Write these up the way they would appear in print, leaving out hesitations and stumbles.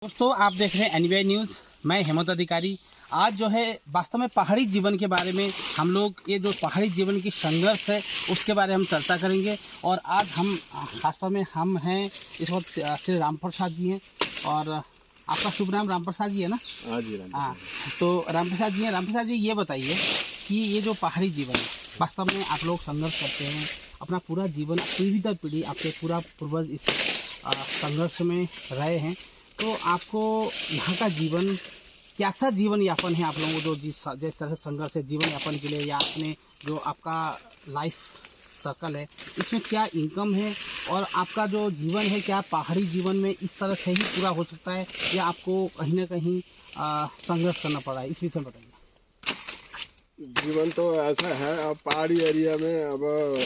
दोस्तों आप देख रहे हैं एनवीआई न्यूज़। मैं हेमंत अधिकारी। आज जो है वास्तव में पहाड़ी जीवन के बारे में हम लोग ये जो पहाड़ी जीवन की संघर्ष है उसके बारे में हम चर्चा करेंगे। और आज हम खासतौर में हम हैं इस वक्त श्री राम प्रसाद जी हैं। और आपका शुभ नाम राम प्रसाद जी है ना? हाँ जी। हाँ, तो राम प्रसाद जी हैं। राम प्रसाद जी ये बताइए कि ये जो पहाड़ी जीवन है वास्तव में आप लोग संघर्ष करते हैं, अपना पूरा जीवन पीढ़ी दर पीढ़ी आपके पूरा पूर्वज इस संघर्ष में रहे हैं, तो आपको यहाँ का जीवन कैसा जीवन यापन है आप लोगों को, जो जिस तरह से संघर्ष है जीवन यापन के लिए, या आपने जो आपका लाइफ सर्कल है इसमें क्या इनकम है, और आपका जो जीवन है क्या पहाड़ी जीवन में इस तरह से ही पूरा हो सकता है या आपको कहीं ना कहीं संघर्ष करना पड़ा है, इस विषय में बताइए। जीवन तो ऐसा है, अब पहाड़ी एरिया में अब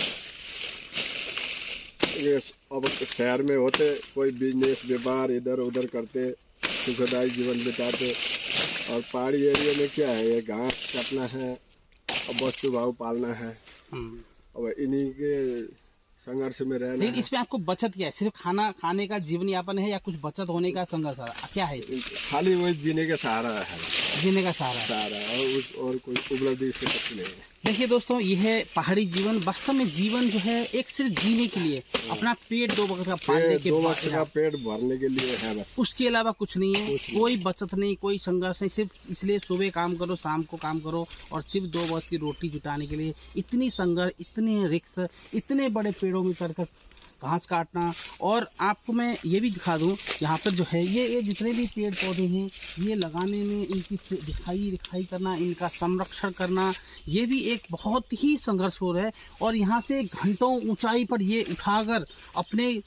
शहर में होते कोई बिजनेस व्यापार इधर उधर करते, सुखदायी जीवन बिताते। और पहाड़ी एरिया में क्या है, ये घास काटना है और वस्तु भाव पालना है, और इन्हीं के संघर्ष में रहना। लेकिन इसमें आपको बचत क्या है? सिर्फ खाना खाने का जीवन यापन है या कुछ बचत होने का संघर्ष क्या है? खाली वही जीने का सहारा है, जीने का सहारा और कोई उपलब्धि इससे कुछ नहीं है। देखिए दोस्तों, ये है पहाड़ी जीवन। वास्तव में जीवन जो है एक सिर्फ जीने के लिए, अपना पेट दो वक्त का पालने के, 2 वक्त का पेट भरने के लिए है बस, उसके अलावा कुछ नहीं है। कोई बचत नहीं, कोई संघर्ष नहीं, सिर्फ इसलिए सुबह काम करो शाम को काम करो और सिर्फ 2 वक्त की रोटी जुटाने के लिए इतनी संघर्ष, इतने रिस्क, इतने बड़े पेड़ों में चढ़कर घास काटना। और आपको मैं ये भी दिखा दूं, यहाँ पर जो है ये जितने भी पेड़ पौधे हैं ये लगाने में, इनकी दिखाई करना, इनका संरक्षण करना, ये भी एक बहुत ही संघर्ष हो रहा है। और यहाँ से घंटों ऊंचाई पर ये उठाकर अपने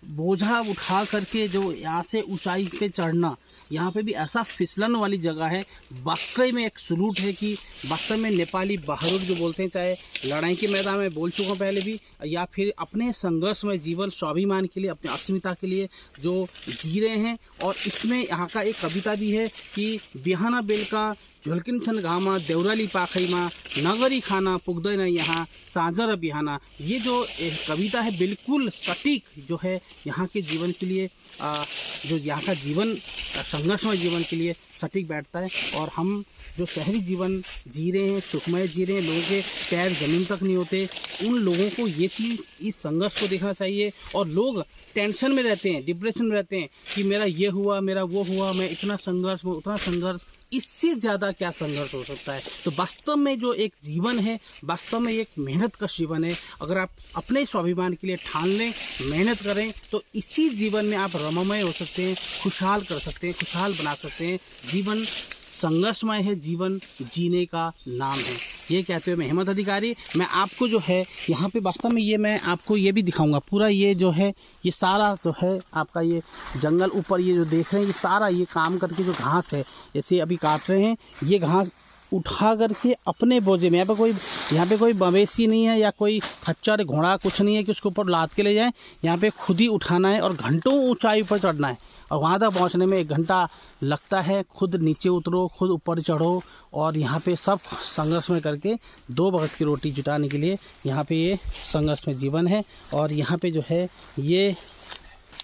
बोझा उठा करके जो यहाँ से ऊंचाई पे चढ़ना, यहाँ पे भी ऐसा फिसलन वाली जगह है। वाकई में एक सलूट है कि वास्तव में नेपाली बहादुर जो बोलते हैं, चाहे लड़ाई के मैदान में बोल चुका हूँ पहले भी, या फिर अपने संघर्ष में जीवन स्वाभिमान के लिए, अपनी अस्मिता के लिए जो जी रहे हैं। और इसमें यहाँ का एक कविता भी है कि बिहाना बेलका झुल्किन छन घामा देउराली पाखैमा नगरी खाना पुग्दैन यहाँ साँझ बिहाना। ये जो एक कविता है बिल्कुल सटीक जो है यहाँ के जीवन के लिए, जो यहाँ का जीवन संघर्षमय जीवन के लिए सटीक बैठता है। और हम जो शहरी जीवन जी रहे हैं, सुखमय जी रहे हैं, लोगों के पैर जमीन तक नहीं होते, उन लोगों को ये चीज़, इस संघर्ष को देखना चाहिए। और लोग टेंशन में रहते हैं, डिप्रेशन में रहते हैं कि मेरा ये हुआ, मेरा वो हुआ, मैं इतना संघर्ष, मैं उतना संघर्ष, इससे ज़्यादा क्या संघर्ष हो सकता है। तो वास्तव में जो एक जीवन है, वास्तव में एक मेहनत का जीवन है। अगर आप अपने स्वाभिमान के लिए ठान लें, मेहनत करें, तो इसी जीवन में आप रममय हो सकते हैं, खुशहाल कर सकते हैं, खुशहाल बना सकते हैं। जीवन संघर्षमय है, जीवन जीने का नाम है। ये कहते हुए मैं हेमंत अधिकारी, मैं आपको जो है यहाँ पे वास्तव में ये मैं आपको ये भी दिखाऊंगा। पूरा ये जो है, ये सारा जो है आपका ये जंगल ऊपर ये जो देख रहे हैं, ये सारा ये काम करके जो घास है जैसे अभी काट रहे हैं, ये घास उठा करके अपने बोझे में, यहाँ पे कोई मवेशी नहीं है या कोई खच्चर घोड़ा कुछ नहीं है कि उसके ऊपर लाद के ले जाएं। यहाँ पे खुद ही उठाना है और घंटों ऊंचाई पर चढ़ना है, और वहाँ तक पहुँचने में 1 घंटा लगता है। खुद नीचे उतरो, खुद ऊपर चढ़ो, और यहाँ पे सब संघर्ष में करके 2 वक्त की रोटी जुटाने के लिए यहाँ पे ये संघर्ष में जीवन है। और यहाँ पे जो है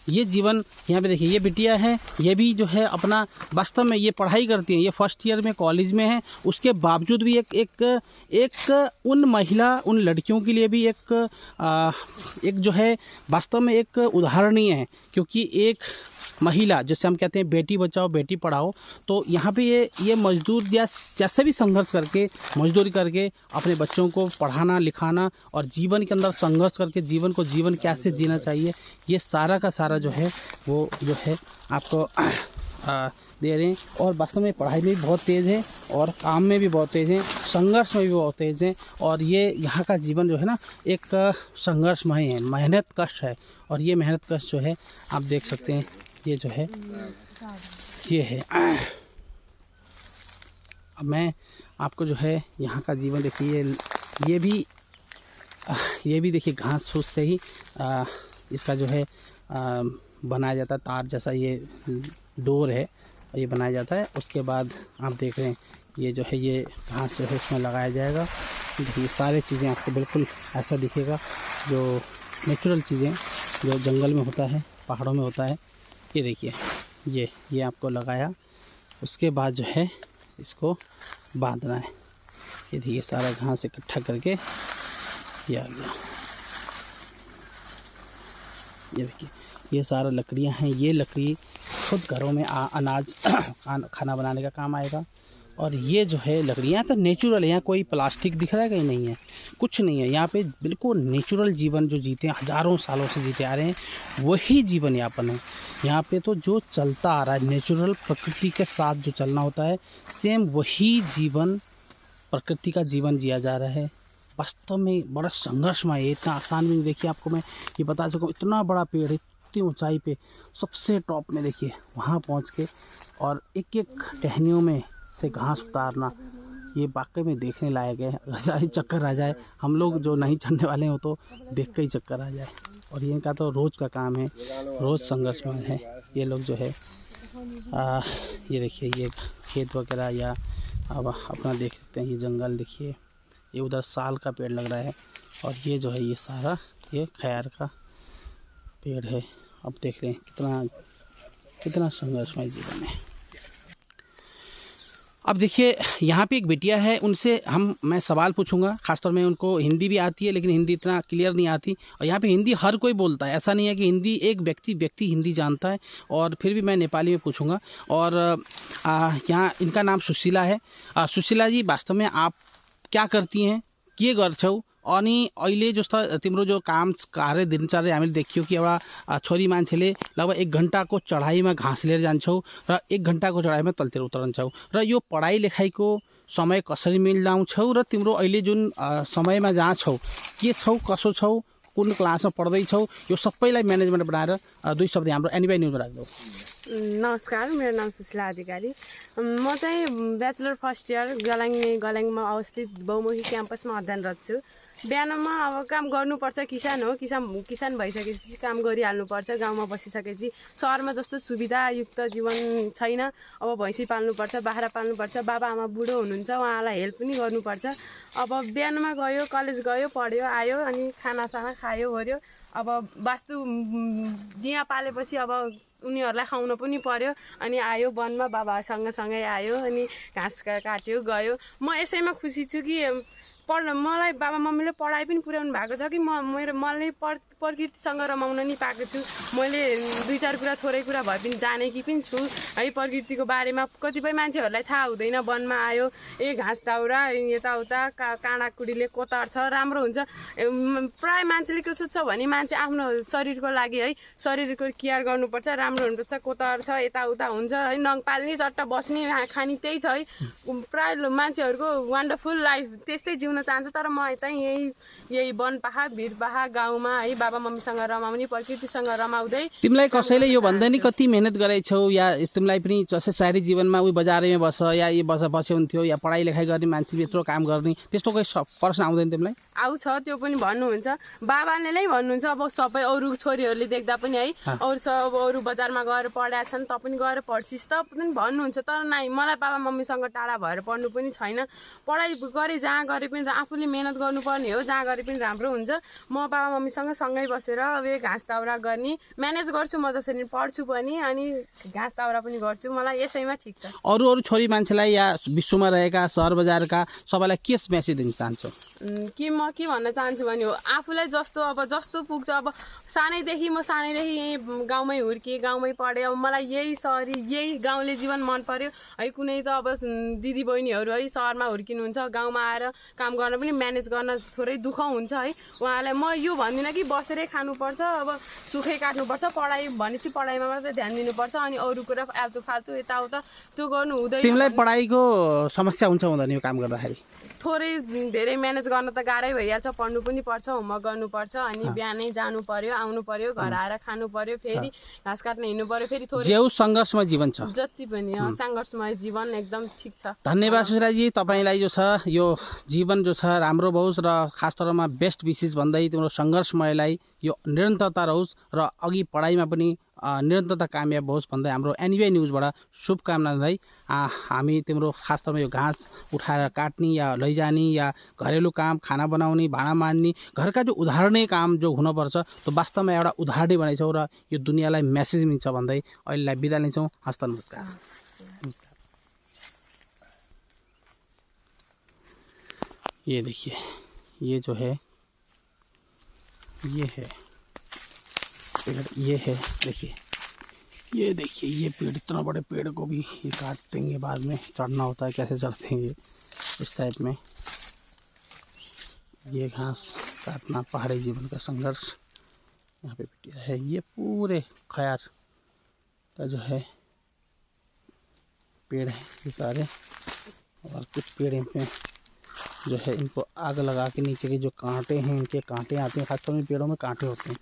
ये जीवन, यहाँ पे देखिए ये बिटिया है, ये भी जो है अपना वास्तव में ये पढ़ाई करती हैं, ये फर्स्ट ईयर में कॉलेज में है, उसके बावजूद भी एक उन महिला, उन लड़कियों के लिए भी एक जो है वास्तव में एक उदाहरणीय है। क्योंकि एक महिला, जैसे हम कहते हैं बेटी बचाओ बेटी पढ़ाओ, तो यहाँ पे ये मजदूर या जैसे भी संघर्ष करके, मजदूरी करके अपने बच्चों को पढ़ाना लिखाना और जीवन के अंदर संघर्ष करके जीवन कैसे जीना चाहिए, ये सारा का सारा जो है वो जो है आपको दे रहे हैं। और वास्तव में पढ़ाई में भी बहुत तेज़ है और काम में भी बहुत तेज़ है, संघर्ष में भी बहुत तेज़ है। और ये यहाँ का जीवन जो है ना एक संघर्षमय है, मेहनत कष्ट है। और ये मेहनत कष्ट जो है आप देख सकते हैं, ये जो है ये है। अब मैं आपको जो है यहाँ का जीवन देखिए, ये भी देखिए घास फूस से ही इसका जो है बनाया जाता है, तार जैसा ये डोर है, ये बनाया जाता है। उसके बाद आप देख रहे हैं ये जो है ये घास जो है इसमें लगाया जाएगा। देखिए सारी चीज़ें आपको बिल्कुल ऐसा दिखेगा, जो नेचुरल चीज़ें जो जंगल में होता है, पहाड़ों में होता है। ये देखिए ये आपको लगाया, उसके बाद जो है इसको बांधना है। ये देखिए सारा घास इकट्ठा करके ये आ गया। ये देखिए ये सारा लकड़ियाँ हैं। ये लकड़ी खुद घरों में अनाज खाना बनाने का काम आएगा। और ये जो है लकड़ियाँ तो नेचुरल है, यहाँ कोई प्लास्टिक दिख रहा है कहीं नहीं है, कुछ नहीं है। यहाँ पे बिल्कुल नेचुरल जीवन जो जीते हैं, हज़ारों सालों से जीते आ रहे हैं, वही जीवन यापन है यहाँ पे। तो जो चलता आ रहा है नेचुरल, प्रकृति के साथ जो चलना होता है, सेम वही जीवन प्रकृति का जीवन जिया जा रहा है। वास्तव में बड़ा संघर्षमय है, इतना आसान भी नहीं। देखिए आपको मैं ये बता सकूँ, इतना बड़ा पेड़ है, इतनी ऊंचाई पे सबसे टॉप में देखिए वहाँ पहुँच के, और एक एक टहनियों में से घास उतारना, ये वाकई में देखने लायक है। अगर चाहे चक्कर आ जाए, हम लोग जो नहीं चढ़ने वाले हो तो देख के ही चक्कर आ जाए। और ये इनका तो रोज़ का काम है, रोज़ संघर्ष में है ये लोग जो है। ये देखिए ये खेत वगैरह, या अब अपना देख सकते हैं ये जंगल देखिए, ये उधर साल का पेड़ लग रहा है, और ये जो है ये सारा ये खैर का पेड़ है। अब देख रहे हैं कितना संघर्षमय जीवन है। अब देखिए यहाँ पे एक बिटिया है, उनसे मैं सवाल पूछूंगा। खासतौर में उनको हिंदी भी आती है, लेकिन हिंदी इतना क्लियर नहीं आती। और यहाँ पे हिंदी हर कोई बोलता है, ऐसा नहीं है कि हिंदी एक व्यक्ति हिंदी जानता है। और फिर भी मैं नेपाली में पूछूंगा। और यहाँ इनका नाम सुशीला है। सुशीला जी, वास्तव में आप क्या करती हैं, के गर्छौ? अनि अहिले जस्तो तिम्रो जो काम कार्य दिनचर्या हामीले देखियो कि एउटा छोरी मान्छेले लगभग 1 घन्टाको चढाइमा घाँस लिएर जान्छौ र 1 घन्टाको चढाइमा तलतिर उत्रन्छौ, र यो पढाइ लेखाइको समय कसरी मिलाउँछौ, र तिम्रो अहिले जुन समयमा जहाँ छौ के छौ, कसो छौ, कुन क्लासमा पढ्दैछौ, यो सबैलाई म्यानेजमेन्ट बनाएर 2 शब्द हाम्रो एनिबाई न्युजमा राख्दौ। नमस्कार, मेरो नाम सुशीला अधिकारी। म चाहिँ ब्याचलर फर्स्ट इयर गलाङमा अवस्थित बहुमुखी क्याम्पसमा अध्ययनरत छु। बिहानमा अब काम गर्नुपर्छ, किसान हो, किसान भइसकेपछि काम गरिहाल्नुपर्छ। गाउँमा बसिसकेपछि सहरमा जस्तो सुविधायुक्त जीवन छैन। अब भैँसी पाल्नुपर्छ, बाख्रा पाल्नुपर्छ, बाबा आमा बुढो हुनुहुन्छ, उहाँलाई हेल्प पनि गर्नुपर्छ। अब बिहानमा गयो, कलेज गयो, पढ्यो, आयो, अनि खानासाना खायो ओर्यो। अब वास्तु दिया पालेपछि अब उनीहरूलाई खुवाउन पनि पर्यो। अनि आयो वनमा, बाबासँगै आयो, अनि घाँस काट्यो गयो। म यसैमा खुसी छु कि मलाई बाबा मम्मीले पढाइ पनि पुर्याउनु भएको छ कि मैले प्रकृतिसँग रमाउन नि पाएको छु। मैले 2-4 कुरा थोरै कुरा भए पनि जानेकी पनि छु है प्रकृतिको बारेमा। कतिपय मान्छेहरूलाई थाहा हुँदैन, वनमा आयो घाँस दाउरा यताउता काँडाकुडीले कोतार्छ, राम्रो हुन्छ। प्राय मान्छेले के सोध्छ भने मान्छे आफ्नो शरीरको लागि है शरीरको केयर गर्नुपर्छ, राम्रो हुनुपर्छ, कोतार्छ, यताउता हुन्छ है, नङपाल्ने चट्ट बस्ने खाने त्यही छ है। प्राय मान्छेहरूको वन्डरफुल लाइफ त्यस्तै जिउन चाहन्छ। तर म चाहिँ यही वन पाहा भिर पाहा गाउँमा है बाबा मम्मीसँग रमाउने, प्रकृतिसँग रमाउँदै। तिमीलाई कसैले यो भन्दैन कति मेहनत गरेछौ, या तिमीलाई पनि जस्तै शहरी जीवनमा उही बजारैमा बस, या ये बस्यो हुन्थ्यो, या पढाइ लेखाइ गर्ने मान्छेले यत्रो काम गर्ने, त्यस्तो कोही प्रश्न आउँदैन तिमीलाई? आउँछ, त्यो पनि भन्नुहुन्छ। बाबाले नै भन्नुहुन्छ, अब सबै अरू छोरीहरूले देख्दा पनि है, अरू बजारमा गएर पढाएका छन्, त पनि गएर पढ्छिस् त पनि भन्नुहुन्छ। तर नै मलाई बाबा मम्मीसँग टाढा भएर पढ्नु पनि छैन। पढाइ गरे जहाँ गरे पनि आफूले मेहनत गर्नुपर्ने हो, जहाँ गरे पनि राम्रो हुन्छ। म बाबा मम्मीसँग सँगै बसेर अब घाँस दाउरा गर्ने म्यानेज गर्छु। म जसरी पढ्छु पनि अनि घाँस दाउरा पनि गर्छु। मलाई यसैमा ठिक छ। अरू छोरी मान्छेलाई या विश्वमा रहेका सहर बजारका सबैलाई के मेसेज दिन चाहन्छौ? म के भन्न चाहन्छु भने हो, आफूलाई जस्तो पुग्छ। अब सानैदेखि यहीँ गाउँमै हुर्केँ, गाउँमै पढेँ। अब मलाई यही गाउँले जीवन मन पर्यो है। कुनै त अब दिदी बहिनीहरू है सहरमा हुर्किनुहुन्छ, गाउँमा आएर काम गर्न पनि म्यानेज गर्न थोरै दुःख हुन्छ है। उहाँलाई म यो भन्दिनँ कि बसेरै खानुपर्छ, अब सुखै काट्नुपर्छ। पढाइ भनेपछि पढाइमा मात्रै ध्यान दिनुपर्छ, अनि अरू कुरा आल्तु फाल्तु यताउता त्यो गर्नु हुँदैन। तिमीलाई पढाइको समस्या हुन्छ हुँदैन यो काम गर्दाखेरि? थोरै धेरै म्यानेज गर्न त गाह्रै भइहाल्छ। पढ्नु पनि पर्छ, होमवर्क गर्नुपर्छ, अनि बिहानै जानु पर्यो, आउनु पर्यो, घर आएर खानु पर्यो, फेरि घाँस काट्न हिँड्नु पर्यो, फेरि थोरै जेउ सङ्घर्षमय जीवन छ। जति पनि सङ्घर्षमय जीवन एकदम ठिक छ। धन्यवाद सुशीलाजी, तपाईँलाई जो छ यो जीवन जो छ राम्रो होस्, र खास तौरमा बेस्ट विशेष भन्दै तिम्रो सङ्घर्षमयलाई यो निरन्तरता रहोस्, र अघि पढाइमा पनि निरन्तरता कामयाब होस् भन्दै हाम्रो एनबिआई न्युजबाट शुभकामना दिँदै हामी तिम्रो खास तौरमा यो घाँस उठाएर काट्ने या लैजाने या घरेलु काम, खाना बनाउने, भाँडा मान्ने, घरका जो उदाहरणीय काम जो हुनुपर्छ त्यो वास्तवमा एउटा उदाहरणै बनाइछौँ र यो दुनियाँलाई मेसेज मिल्छ भन्दै अहिलेलाई बिदा लिन्छौँ। हस्त नमस्कार। ये देखिए, ये जो है ये है पेड़, ये है देखिए, ये देखिए ये पेड़, इतना बड़े पेड़ को भी ये काट देंगे, बाद में चढ़ना होता है कैसे चढ़ते हैं ये इस टाइप में। ये घास काटना पहाड़ी जीवन का संघर्ष यहाँ पे पिटिया है। ये पूरे खयार का जो है पेड़ है ये सारे, और कुछ पेड़ इनमें जो है इनको आग लगा के नीचे के जो कांटे हैं, इनके कांटे आते हैं, खासतौर में पेड़ों में कांटे होते हैं,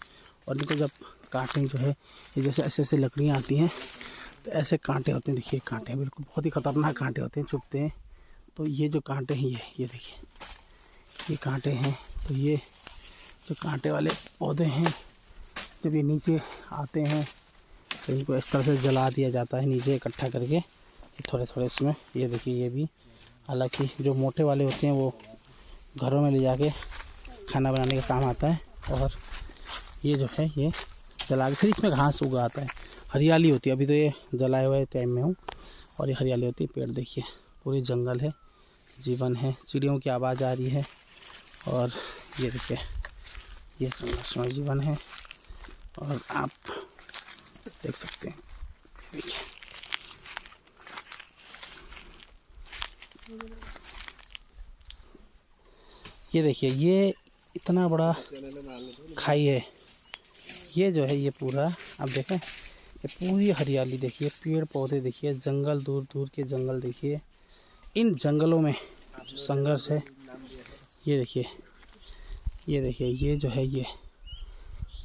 और इनको जब काटें जो है ये जैसे ऐसे ऐसे लकड़ियाँ आती हैं तो ऐसे कांटे होते हैं। देखिए कांटे बिल्कुल बहुत ही खतरनाक कांटे होते हैं, चुभते हैं। तो ये जो कांटे हैं ये देखिए ये कांटे हैं। तो ये जो कांटे वाले पौधे हैं जब ये नीचे आते हैं तो इनको इस तरह से जला दिया जाता है नीचे इकट्ठा करके थोड़े थोड़े इसमें। ये देखिए ये भी, हालांकि जो मोटे वाले होते हैं वो घरों में ले जाके खाना बनाने का काम आता है, और ये जो है ये जला के फिर इसमें घास उगाता है, हरियाली होती है। अभी तो ये जलाए हुए टाइम में हूँ और ये हरियाली होती है। पेड़ देखिए पूरी जंगल है, जीवन है, चिड़ियों की आवाज़ आ रही है, और ये देखिए ये संघर्षमय जीवन है, और आप देख सकते हैं। देखिए ये देखिए ये इतना बड़ा खाई है, ये जो है ये पूरा आप देखें, ये पूरी हरियाली देखिए, पेड़ पौधे देखिए, जंगल, दूर दूर के जंगल देखिए। इन जंगलों में जो संघर्ष है ये देखिए, ये देखिए ये जो है ये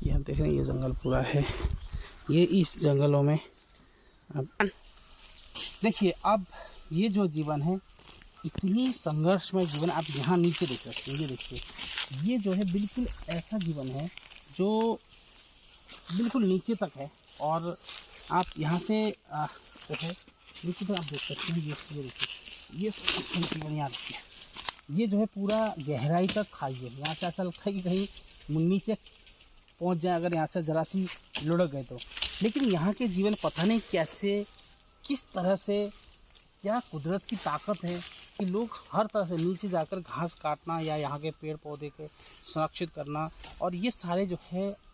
आप देख रहे हैं ये जंगल पूरा है। ये इस जंगलों में अब देखिए, अब ये जो जीवन है इतनी संघर्षमय जीवन आप यहाँ नीचे देख सकते हैं। ये देखिए ये जो है बिल्कुल ऐसा जीवन है जो बिल्कुल नीचे तक है, और आप यहाँ से जो है नीचे तक आप देख सकते हैं। ये देखिए ये सब जीवन यहाँ देखिए, ये जो है पूरा गहराई तक खाई है। यहाँ से ऐसा लगता है कि कहीं नीचे पहुँच जाए अगर यहाँ से ज़रा सी लुढ़क गए तो। लेकिन यहाँ के जीवन पता नहीं कैसे, किस तरह से, क्या कुदरत की ताकत है कि लोग हर तरह से नीचे जाकर घास काटना या यहाँ के पेड़ पौधे के संरक्षित करना, और ये सारे जो है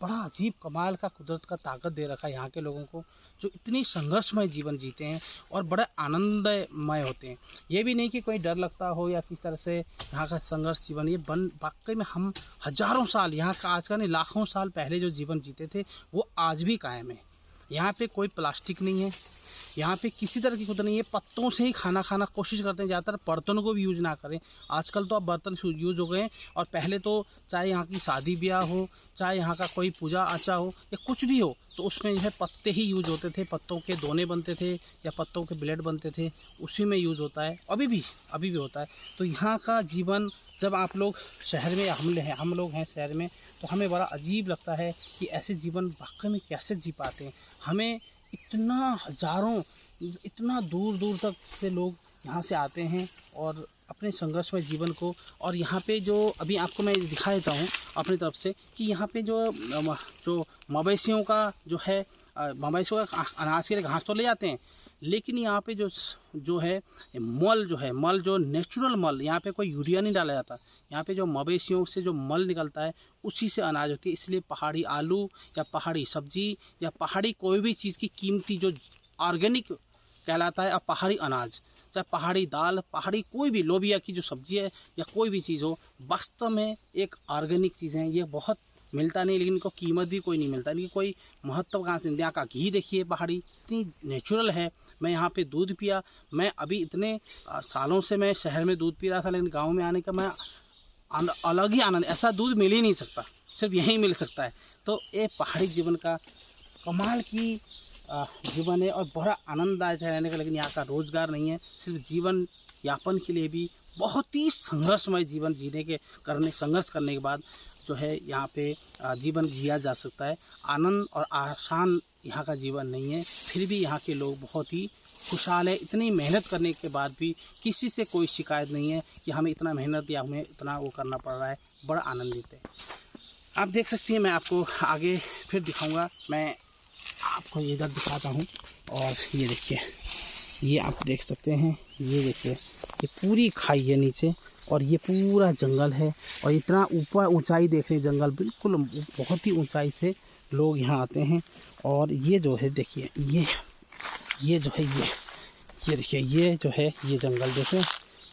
बड़ा अजीब कमाल का कुदरत का ताकत दे रखा है यहाँ के लोगों को, जो इतनी संघर्षमय जीवन जीते हैं और बड़े आनंदमय होते हैं। ये भी नहीं कि कोई डर लगता हो या किस तरह से यहाँ का संघर्ष जीवन, ये वाकई में हम हज़ारों साल यहाँ का, आज का नहीं लाखों साल पहले जो जीवन जीते थे वो आज भी कायम है। यहाँ पे कोई प्लास्टिक नहीं है, यहाँ पे किसी तरह की खुद नहीं है, पत्तों से ही खाना खाना कोशिश करते हैं, ज़्यादातर बर्तनों को भी यूज़ ना करें। आजकल तो अब बर्तन यूज़ हो गए हैं, और पहले तो चाहे यहाँ की शादी ब्याह हो, चाहे यहाँ का कोई पूजा अर्चा हो या कुछ भी हो, तो उसमें जो है पत्ते ही यूज़ होते थे, पत्तों के दोने बनते थे या पत्तों के ब्लेड बनते थे, उसी में यूज़ होता है, अभी भी होता है। तो यहाँ का जीवन जब आप लोग शहर में, हम लोग हैं शहर में, तो हमें बड़ा अजीब लगता है कि ऐसे जीवन वाकई में कैसे जी पाते हैं। हमें इतना दूर दूर तक से लोग यहाँ से आते हैं और अपने संघर्षमय जीवन को, और यहाँ पे जो अभी आपको मैं दिखा देता हूँ अपनी तरफ से कि यहाँ पे जो मवेशियों का जो है, मवेशियों का अनाज के लिए घास तो ले जाते हैं, लेकिन यहाँ पे जो है मल जो नेचुरल मल, यहाँ पे कोई यूरिया नहीं डाला जाता। यहाँ पे जो मवेशियों से जो मल निकलता है उसी से अनाज होती है। इसलिए पहाड़ी आलू या पहाड़ी सब्जी या पहाड़ी कोई भी चीज़ की कीमती जो ऑर्गेनिक कहलाता है, और पहाड़ी अनाज, चाहे पहाड़ी दाल, पहाड़ी कोई भी लोबिया की जो सब्जी है या कोई भी चीज़ हो, वास्तव में एक ऑर्गेनिक चीज़ है। ये बहुत मिलता नहीं, लेकिन इनको कीमत भी कोई नहीं मिलता, इनकी कोई महत्व कहाँ से। यहाँ का घी देखिए, पहाड़ी इतनी नेचुरल है। मैं यहाँ पे दूध पिया, मैं अभी इतने सालों से मैं शहर में दूध पी रहा था, लेकिन गाँव में आने का मैं अलग ही आनंद, ऐसा दूध मिल ही नहीं सकता, सिर्फ यहीं मिल सकता है। तो ये पहाड़ी जीवन का कमाल की जीवन है और बड़ा आनंददायक है रहने का। लेकिन यहाँ का रोज़गार नहीं है, सिर्फ जीवन यापन के लिए भी बहुत ही संघर्षमय जीवन संघर्ष करने के बाद जो है यहाँ पे जीवन जिया जा सकता है। आनंद और आसान यहाँ का जीवन नहीं है, फिर भी यहाँ के लोग बहुत ही खुशहाल है। इतनी मेहनत करने के बाद भी किसी से कोई शिकायत नहीं है कि हमें इतना मेहनत या हमें इतना वो करना पड़ रहा है। बड़ा आनंदित है। आप देख सकती हैं, मैं आपको आगे फिर दिखाऊंगा। मैं आपको इधर दिखाता हूँ। और ये देखिए, ये आप देख सकते हैं, ये देखिए, ये पूरी खाई है नीचे और ये पूरा जंगल है। और इतना ऊपर ऊंचाई देख रहे हैं, जंगल बिल्कुल बहुत ही ऊंचाई से लोग यहाँ आते हैं। और ये जो है देखिए, ये जो है ये देखिए, ये जो है ये जंगल देखें,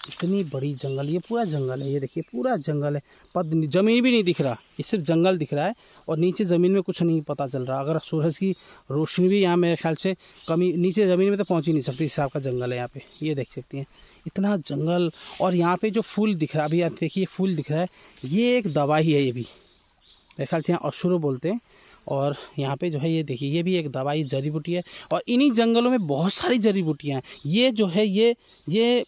इतनी बड़ी जंगल, ये पूरा जंगल है। ये देखिए पूरा जंगल है, पद ज़मीन भी नहीं दिख रहा, ये सिर्फ जंगल दिख रहा है और नीचे ज़मीन में कुछ नहीं पता चल रहा। अगर सूरज की रोशनी भी यहाँ मेरे ख्याल से कमी, नीचे ज़मीन में तो पहुँच ही नहीं सकती, इस हिसाब का जंगल है यहाँ पे। ये देख सकती हैं इतना जंगल। और यहाँ पे जो फूल दिख रहा है, अभी आप देखिए फूल दिख रहा है, ये एक दवाई है। ये भी मेरे ख्याल से यहाँ अशुरू बोलते हैं। और यहाँ पे जो है ये देखिए, ये भी एक दवाई जड़ी बूटी है। और इन्हीं जंगलों में बहुत सारी जड़ी बूटियाँ हैं। ये जो है ये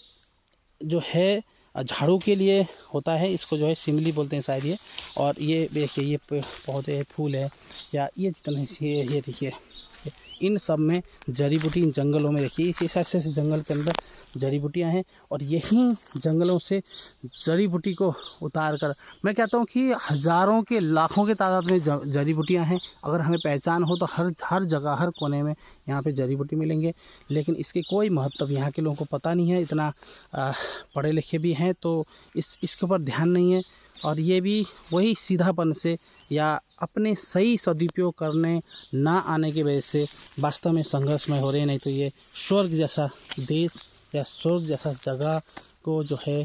जो है झाड़ू के लिए होता है, इसको जो है सिमली बोलते हैं शायद ये। और ये देखिए, ये पौधे फूल है या ये जितना ये देखिए, इन सब में जड़ी बूटी, इन जंगलों में देखिए, इस ऐसे जंगल के अंदर जड़ी बूटियाँ हैं। और यही जंगलों से जड़ी बूटी को उतार कर, मैं कहता हूँ कि हज़ारों के लाखों के तादाद में जड़ी बूटियाँ हैं। अगर हमें पहचान हो तो हर जगह, हर कोने में यहाँ पे जड़ी बूटी मिलेंगे। लेकिन इसके कोई महत्व यहाँ के लोगों को पता नहीं है। इतना पढ़े लिखे भी हैं तो इसके ऊपर ध्यान नहीं है। और ये भी वही सीधापन से या अपने सही सदुपयोग करने ना आने की वजह से वास्तव में संघर्षमय हो रहे हैं। नहीं तो ये स्वर्ग जैसा देश या स्वर्ग जैसा जगह को जो है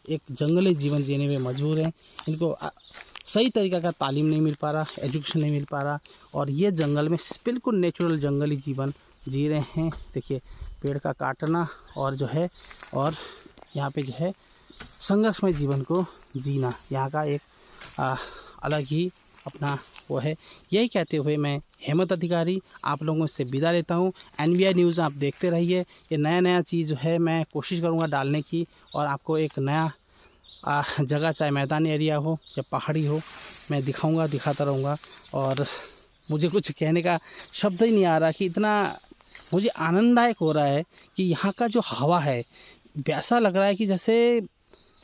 एक जंगली जीवन जीने में मजबूर हैं। इनको सही तरीक़ा का तालीम नहीं मिल पा रहा, एजुकेशन नहीं मिल पा रहा। और ये जंगल में बिल्कुल नेचुरल जंगली जीवन जी रहे हैं। देखिए पेड़ का काटना और जो है, और यहाँ पे जो है संघर्षमय जीवन को जीना, यहाँ का एक अलग ही अपना वो है। यही कहते हुए मैं हेमंत अधिकारी आप लोगों से विदा लेता हूँ। NBI न्यूज़ आप देखते रहिए। ये नया चीज़ जो है मैं कोशिश करूँगा डालने की, और आपको एक नया जगह, चाहे मैदानी एरिया हो या पहाड़ी हो, मैं दिखाता रहूँगा। और मुझे कुछ कहने का शब्द ही नहीं आ रहा कि इतना मुझे आनंददायक हो रहा है कि यहाँ का जो हवा है, ऐसा लग रहा है कि जैसे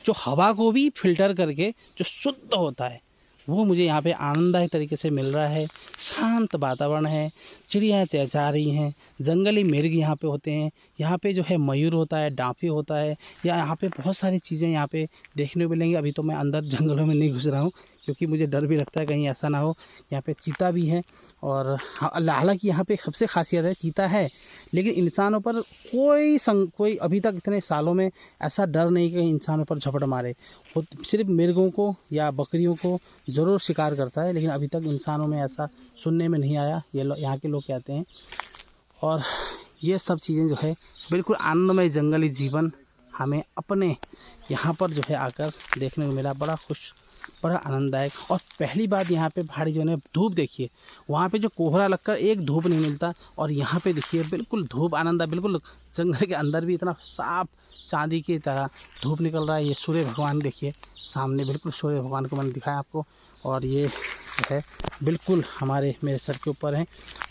जो हवा को भी फिल्टर करके जो शुद्ध होता है वो मुझे यहाँ पे आनंददायक तरीके से मिल रहा है। शांत वातावरण है, चिड़ियाँ चहचहा रही हैं, जंगली मिर्ग यहाँ पे होते हैं, यहाँ पे जो है मयूर होता है, डांफी होता है, या यहाँ पे बहुत सारी चीज़ें यहाँ पे देखने को मिलेंगी। अभी तो मैं अंदर जंगलों में नहीं घुस रहा हूँ क्योंकि मुझे डर भी लगता है कहीं ऐसा ना हो। यहाँ पे चीता भी है, और हालांकि यहाँ पे सबसे खासियत है चीता है, लेकिन इंसानों पर कोई अभी तक इतने सालों में ऐसा डर नहीं कि इंसानों पर झपट मारे। सिर्फ मिर्गों को या बकरियों को ज़रूर शिकार करता है, लेकिन अभी तक इंसानों में ऐसा सुनने में नहीं आया, ये यहाँ के लोग कहते हैं। और ये सब चीज़ें जो है बिल्कुल आनंदमय जंगली जीवन हमें अपने यहाँ पर जो है आकर देखने को मिला। बड़ा आनंददायक। और पहली बात यहाँ पे पहाड़ी जो है धूप देखिए, वहाँ पे जो कोहरा लगकर एक धूप नहीं मिलता, और यहाँ पे देखिए बिल्कुल धूप आनंद है। बिल्कुल जंगल के अंदर भी इतना साफ चांदी की तरह धूप निकल रहा है। ये सूर्य भगवान देखिए सामने, बिल्कुल सूर्य भगवान को मैंने दिखाया आपको। और ये जो है बिल्कुल मेरे सर के ऊपर है।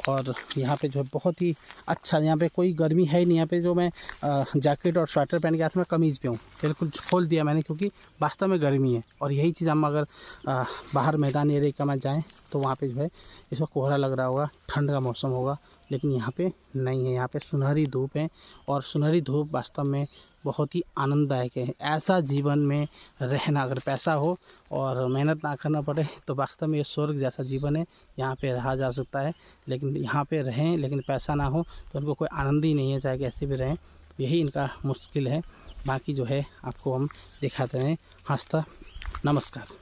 और यहाँ पे जो है बहुत ही अच्छा, यहाँ पे कोई गर्मी है ही नहीं। यहाँ पे जो मैं जैकेट और स्वेटर पहन के आता मैं कमीज़ पे हूँ, बिल्कुल खोल दिया मैंने, क्योंकि वास्तव में गर्मी है। और यही चीज़ हम अगर बाहर मैदान एरिया में जाएँ तो वहाँ पे जो है इसमें कोहरा लग रहा होगा, ठंड का मौसम होगा, लेकिन यहाँ पे नहीं है। यहाँ पे सुनहरी धूप है, और सुनहरी धूप वास्तव में बहुत ही आनंददायक है। ऐसा जीवन में रहना, अगर पैसा हो और मेहनत ना करना पड़े तो वास्तव में ये स्वर्ग जैसा जीवन है। यहाँ पे रहा जा सकता है, लेकिन यहाँ पे रहें लेकिन पैसा ना हो तो उनको कोई आनंद ही नहीं है, चाहे कैसे भी रहें। यही इनका मुश्किल है। बाकी जो है आपको हम दिखाते हैं। हंसता नमस्कार।